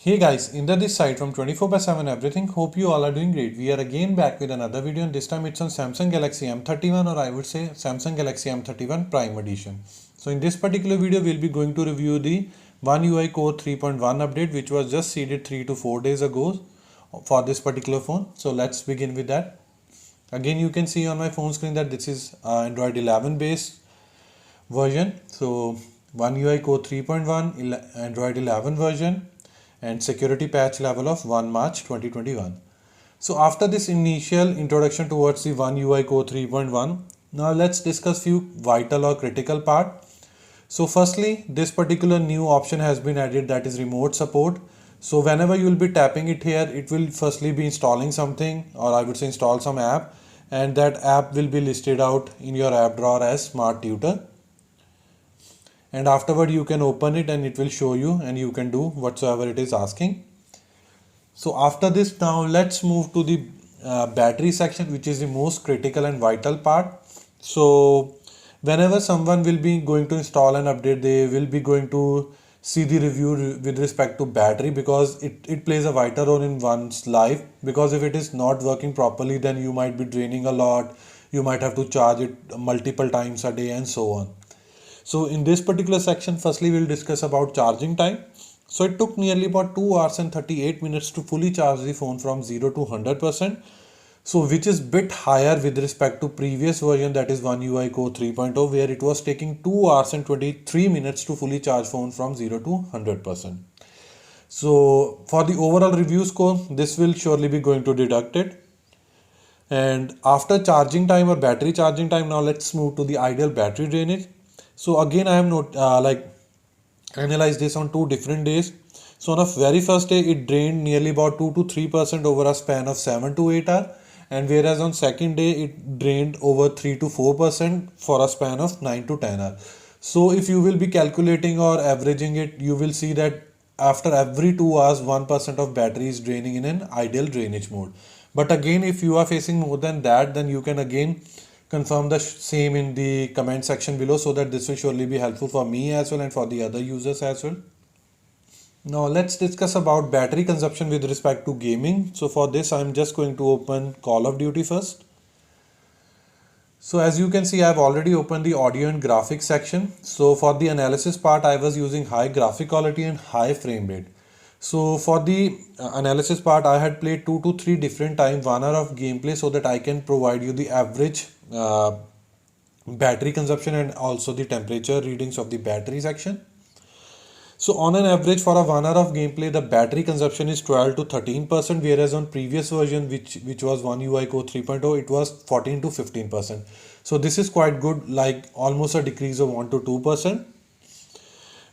Hey guys, Inder this side from 24/7 Everything. Hope you all are doing great. We are again back with another video, and this time it's on Samsung Galaxy M31, or I would say Samsung Galaxy M31 Prime Edition. So in this particular video, we'll be going to review the One UI Core 3.1 update, which was just seeded 3 to 4 days ago for this particular phone. So let's begin with that. Again, you can see on my phone screen that this is Android 11 based version. So One UI Core 3.1 Android 11 version, and security patch level of 1 March 2021. So after this initial introduction towards the One UI Core 3.1, now let's discuss few vital or critical part. So firstly, this particular new option has been added, that is remote support. So whenever you will be tapping it here, it will firstly be installing something, or I would say install some app, and that app will be listed out in your app drawer as Smart Tutor. And afterward you can open it and it will show you, and you can do whatsoever it is asking. So after this, now let's move to the battery section, which is the most critical and vital part. So whenever someone will be going to install an update, they will be going to see the review with respect to battery, because it plays a vital role in one's life. Because if it is not working properly, then you might be draining a lot, you might have to charge it multiple times a day and so on. So in this particular section, firstly we'll discuss about charging time. So it took nearly about 2 hours and 38 minutes to fully charge the phone from 0 to 100%. So which is bit higher with respect to previous version, that is One UI Core 3.0, where it was taking 2 hours and 23 minutes to fully charge phone from 0 to 100%. So for the overall review score, this will surely be going to deduct it. And after charging time or battery charging time, now let's move to the ideal battery drainage. So again, I have analyzed this on 2 different days. So on the very first day, it drained nearly about 2 to 3% over a span of 7 to 8 hours, and whereas on second day it drained over 3 to 4% for a span of 9 to 10 hours. So if you will be calculating or averaging it, you will see that after every 2 hours 1% of battery is draining in an ideal drainage mode. But again, if you are facing more than that, then you can again confirm the same in the comment section below, so that this will surely be helpful for me as well and for the other users as well. Now let's discuss about battery consumption with respect to gaming. So for this, I'm just going to open Call of Duty first. So as you can see, I've already opened the audio and graphics section. So for the analysis part, I was using high graphic quality and high frame rate. So for the analysis part, I had played 2 to 3 different times 1 hour of gameplay, so that I can provide you the average battery consumption and also the temperature readings of the battery section. So on an average, for a 1 hour of gameplay, the battery consumption is 12 to 13%, whereas on previous version, which was One UI Core 3.0, it was 14 to 15%. So this is quite good, like almost a decrease of 1 to 2%.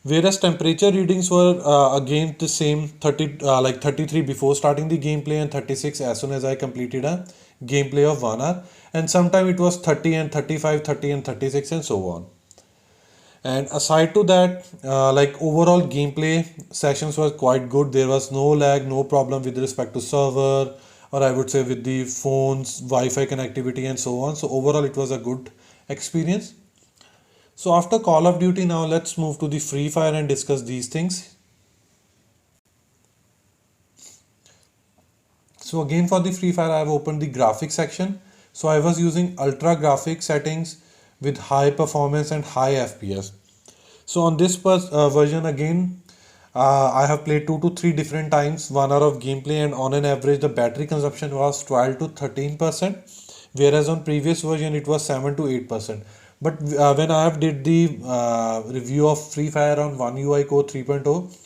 Whereas temperature readings were again the same, 33 before starting the gameplay and 36 as soon as I completed a gameplay of 1 hour, and sometime it was 30 and 35, 30 and 36 and so on. And aside to that, like overall gameplay sessions was quite good. There was no lag, no problem with respect to server, or I would say with the phone's Wi-Fi connectivity and so on. So overall it was a good experience. So after Call of Duty, now let's move to the Free Fire and discuss these things. So again, for the Free Fire, I have opened the graphics section. So I was using ultra graphic settings with high performance and high FPS. So on this version again, I have played 2 to 3 different times 1 hour of gameplay, and on an average the battery consumption was 12 to 13%, whereas on previous version it was 7 to 8%. But when I have did the review of Free Fire on One UI Core 3.0,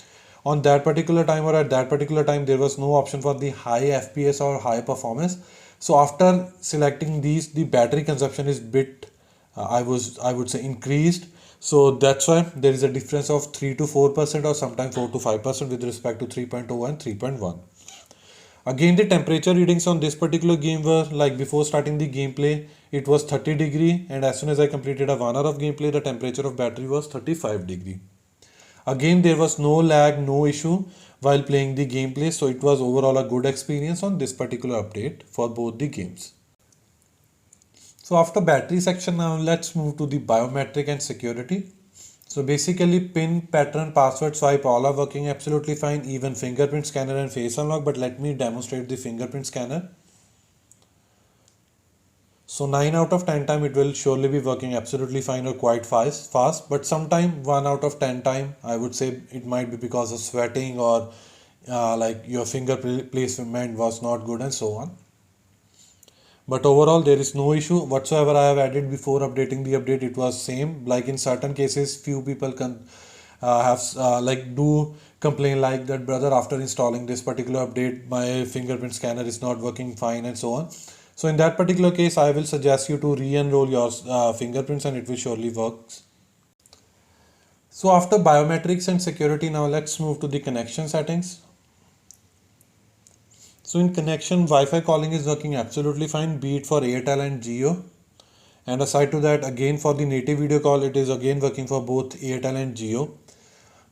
on that particular time or at that particular time, there was no option for the high FPS or high performance. So after selecting these, the battery consumption is bit I would say increased. So that's why there is a difference of 3 to 4% or sometimes 4 to 5% with respect to 3.0 and 3.1. Again, the temperature readings on this particular game were like before starting the gameplay, it was 30 degree, and as soon as I completed a 1 hour of gameplay, the temperature of battery was 35 degree. Again, there was no lag, no issue while playing the gameplay, so it was overall a good experience on this particular update for both the games. So after battery section, now let's move to the biometric and security. So basically pin, pattern, password, swipe, all are working absolutely fine, even fingerprint scanner and face unlock, but let me demonstrate the fingerprint scanner. So 9 out of 10 time it will surely be working absolutely fine or quite fast, but sometime 1 out of 10 time I would say it might be because of sweating or like your finger placement was not good and so on. But overall there is no issue whatsoever. I have added before updating the update, it was same. Like in certain cases few people can have like do complain like that, brother, after installing this particular update my fingerprint scanner is not working fine and so on. So in that particular case I will suggest you to re-enroll your fingerprints and it will surely works. So after biometrics and security, now let's move to the connection settings. So in connection, Wi-Fi calling is working absolutely fine, be it for Airtel and Jio. And aside to that, again for the native video call, it is again working for both Airtel and Jio.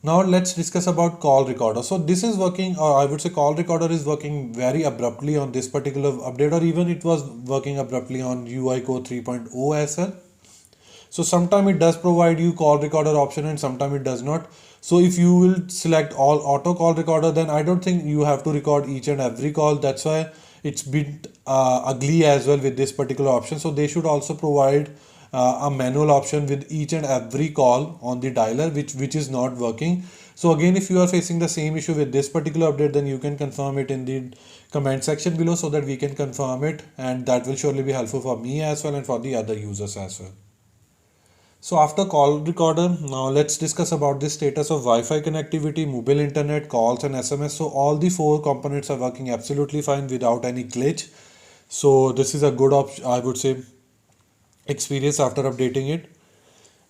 Now let's discuss about call recorder. So this is working, or I would say call recorder is working very abruptly on this particular update, or even it was working abruptly on UI Core 3.0 as well. So sometime it does provide you call recorder option and sometime it does not. So if you will select all auto call recorder, then I don't think you have to record each and every call. That's why it's bit ugly as well with this particular option. So they should also provide a manual option with each and every call on the dialer, which is not working. So again, if you are facing the same issue with this particular update, then you can confirm it in the comment section below so that we can confirm it, and that will surely be helpful for me as well and for the other users as well. So after call recorder, now let's discuss about the status of Wi-Fi connectivity, mobile internet, calls and SMS. So all the four components are working absolutely fine without any glitch. So this is a good option, I would say, experience after updating it.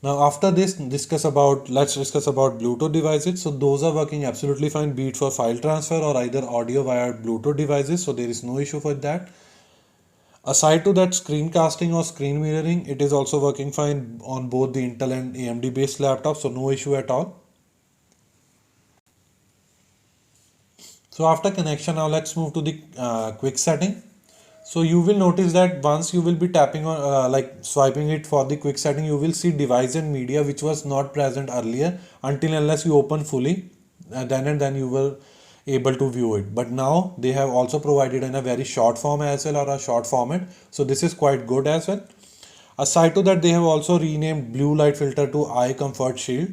Now after this, let's discuss about Bluetooth devices. So those are working absolutely fine, be it for file transfer or either audio via Bluetooth devices. So there is no issue for that. Aside to that, screencasting or screen mirroring, it is also working fine on both the Intel and AMD based laptops, so no issue at all. So after connection, now let's move to the quick setting. So you will notice that once you will be tapping on like swiping it for the quick setting, you will see device and media, which was not present earlier until unless you open fully, then you will able to view it. But now they have also provided in a very short form as well, or a short format, so this is quite good as well. Aside to that, they have also renamed blue light filter to eye comfort shield,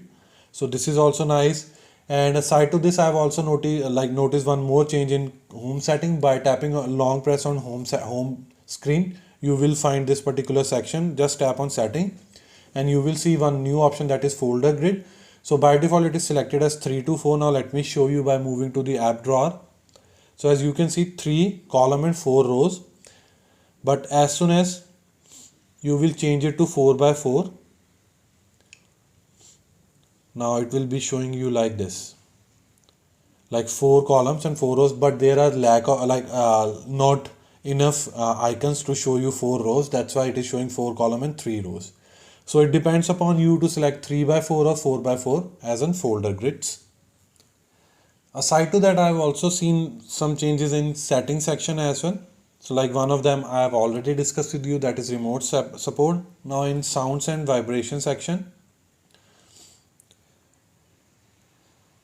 so this is also nice. And aside to this, I have also noticed one more change in home setting. By tapping a long press on home screen, you will find this particular section. Just tap on setting and you will see one new option, that is folder grid. So by default it is selected as 3 to 4. Now let me show you by moving to the app drawer. So as you can see, 3 column and 4 rows, but as soon as you will change it to 4 by 4, now it will be showing you like this, like 4 columns and 4 rows, but there are lack of not enough icons to show you 4 rows. That's why it is showing 4 column and 3 rows. So it depends upon you to select 3 by 4 or 4 by 4 as in folder grids. Aside to that, I have also seen some changes in settings section as well. So like one of them I have already discussed with you, that is remote support. Now in sounds and vibration section,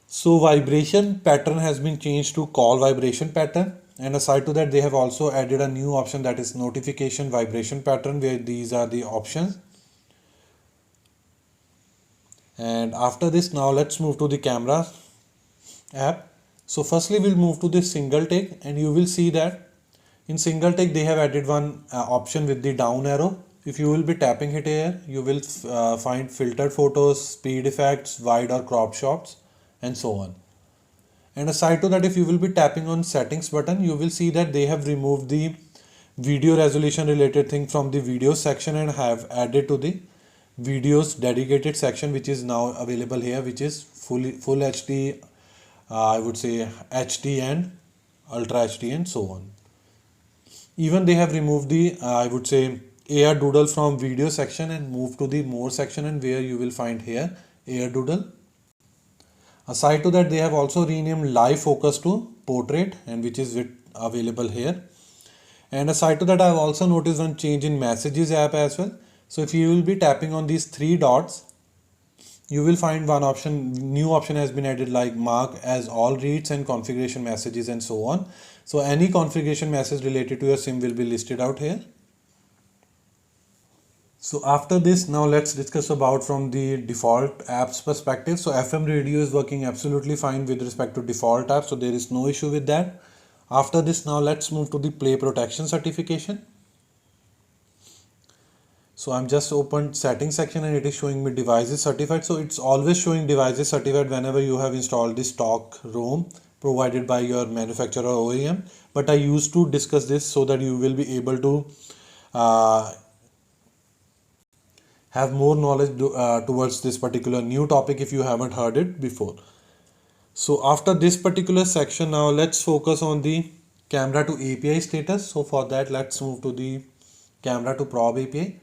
so vibration pattern has been changed to call vibration pattern, and aside to that they have also added a new option, that is notification vibration pattern, where these are the options. And after this, now let's move to the camera app. So firstly we'll move to the single take, and you will see that in single take they have added one option with the down arrow. If you will be tapping it here, you will find filtered photos, speed effects, wide or crop shots and so on. And aside to that, if you will be tapping on settings button, you will see that they have removed the video resolution related thing from the video section and have added to the videos dedicated section, which is now available here, which is full HD, I would say HD and Ultra HD and so on. Even they have removed the I would say AR doodle from video section and moved to the more section, and where you will find here AR doodle. Aside to that, they have also renamed live focus to portrait, and which is available here. And aside to that, I've also noticed one change in Messages app as well. So if you will be tapping on these three dots, you will find one option, new option has been added, like mark as all reads and configuration messages and so on. So any configuration message related to your SIM will be listed out here. So after this, now let's discuss about from the default apps perspective. So FM radio is working absolutely fine with respect to default apps, so there is no issue with that. After this, now let's move to the play protection certification. So I'm just opened settings section and it is showing me devices certified. So it's always showing devices certified whenever you have installed the stock ROM provided by your manufacturer or OEM. But I used to discuss this so that you will be able to have more knowledge towards this particular new topic if you haven't heard it before. So after this particular section, now let's focus on the camera to API status. So for that, let's move to the camera to probe API.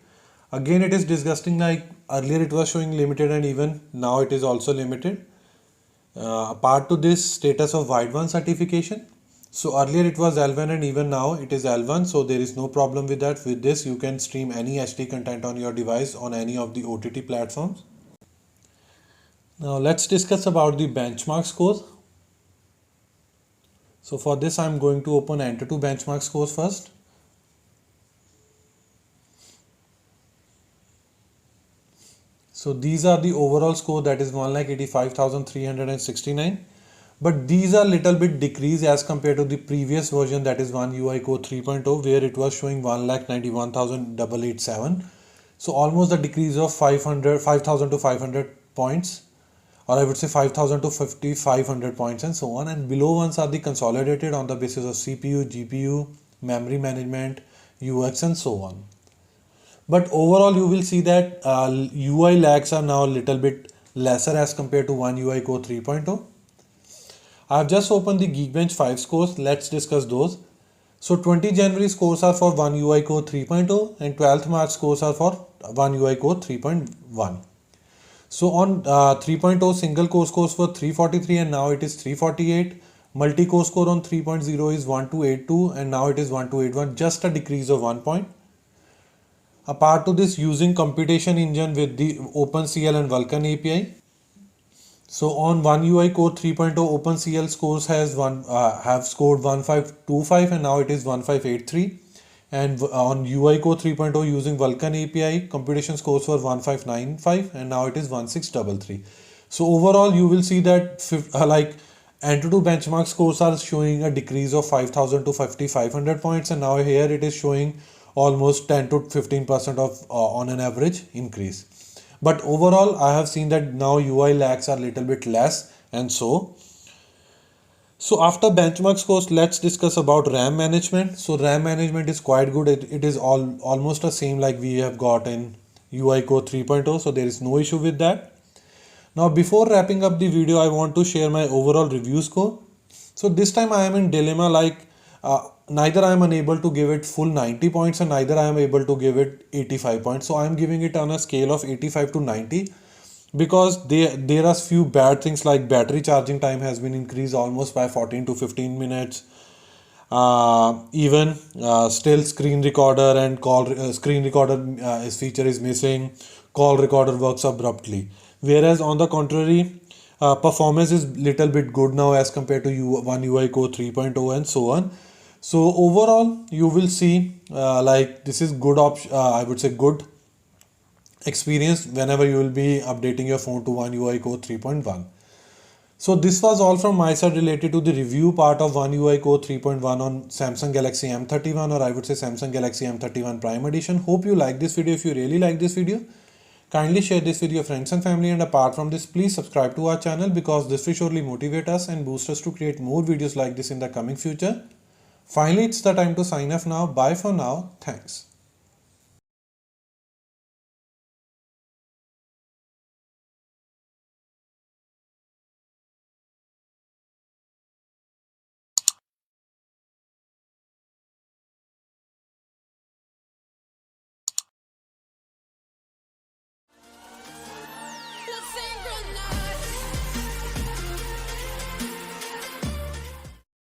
Again, it is disgusting, like earlier it was showing limited and even now it is also limited. Apart to this, status of Wideband certification. So earlier it was L1 and even now it is L1, so there is no problem with that. With this, you can stream any HD content on your device on any of the OTT platforms. Now let's discuss about the benchmark scores. So for this, I'm going to open Enter2 benchmark scores first. So these are the overall score, that is 1,85,369. But these are little bit decreased as compared to the previous version, that is One UI Core 3.0, where it was showing 1,91,887. So almost a decrease of 5,000 to 500 points, or I would say 5,000 to 5,500 points and so on. And below ones are the consolidated on the basis of CPU, GPU, memory management, UX and so on. But overall, you will see that UI lags are now a little bit lesser as compared to One UI Core 3.0. I've just opened the Geekbench 5 scores. Let's discuss those. So 20 January scores are for One UI Core 3.0 and 12th March scores are for One UI Core 3.1. So on 3.0, single core scores were 343 and now it is 348. Multi-core score on 3.0 is 1282 and now it is 1281, just a decrease of 1 point. Apart to this, using computation engine with the OpenCL and Vulkan API. So on One UI Core 3.0, OpenCL scores have scored 1525 and now it is 1583. And on UI Core 3.0 using Vulkan API, computation scores were 1595 and now it is 1633. So overall, you will see that Enter2 benchmark scores are showing a decrease of 5,000 to 5,500 points, and now here it is showing almost 10 to 15% of on an average increase. But overall, I have seen that now UI lags are a little bit less, and so after benchmark scores, let's discuss about RAM management. So RAM management is quite good. It is almost the same like we have got in UI Core 3.0, so there is no issue with that. Now before wrapping up the video, I want to share my overall review score. So this time I am in dilemma, like neither I am unable to give it full 90 points and neither I am able to give it 85 points. So I am giving it on a scale of 85 to 90 because there are few bad things, like battery charging time has been increased almost by 14 to 15 minutes. Still screen recorder and screen recorder feature is missing. Call recorder works abruptly. Whereas on the contrary, performance is little bit good now as compared to One UI Core 3.0 and so on. So overall, you will see like this is good option. I would say good experience whenever you will be updating your phone to One UI Core 3.1. So this was all from my side related to the review part of One UI Core 3.1 on Samsung Galaxy M31, or I would say Samsung Galaxy M31 Prime Edition. Hope you like this video. If you really like this video, kindly share this with your friends and family, and apart from this, please subscribe to our channel because this will surely motivate us and boost us to create more videos like this in the coming future. Finally, it's the time to sign off now. Bye for now. Thanks.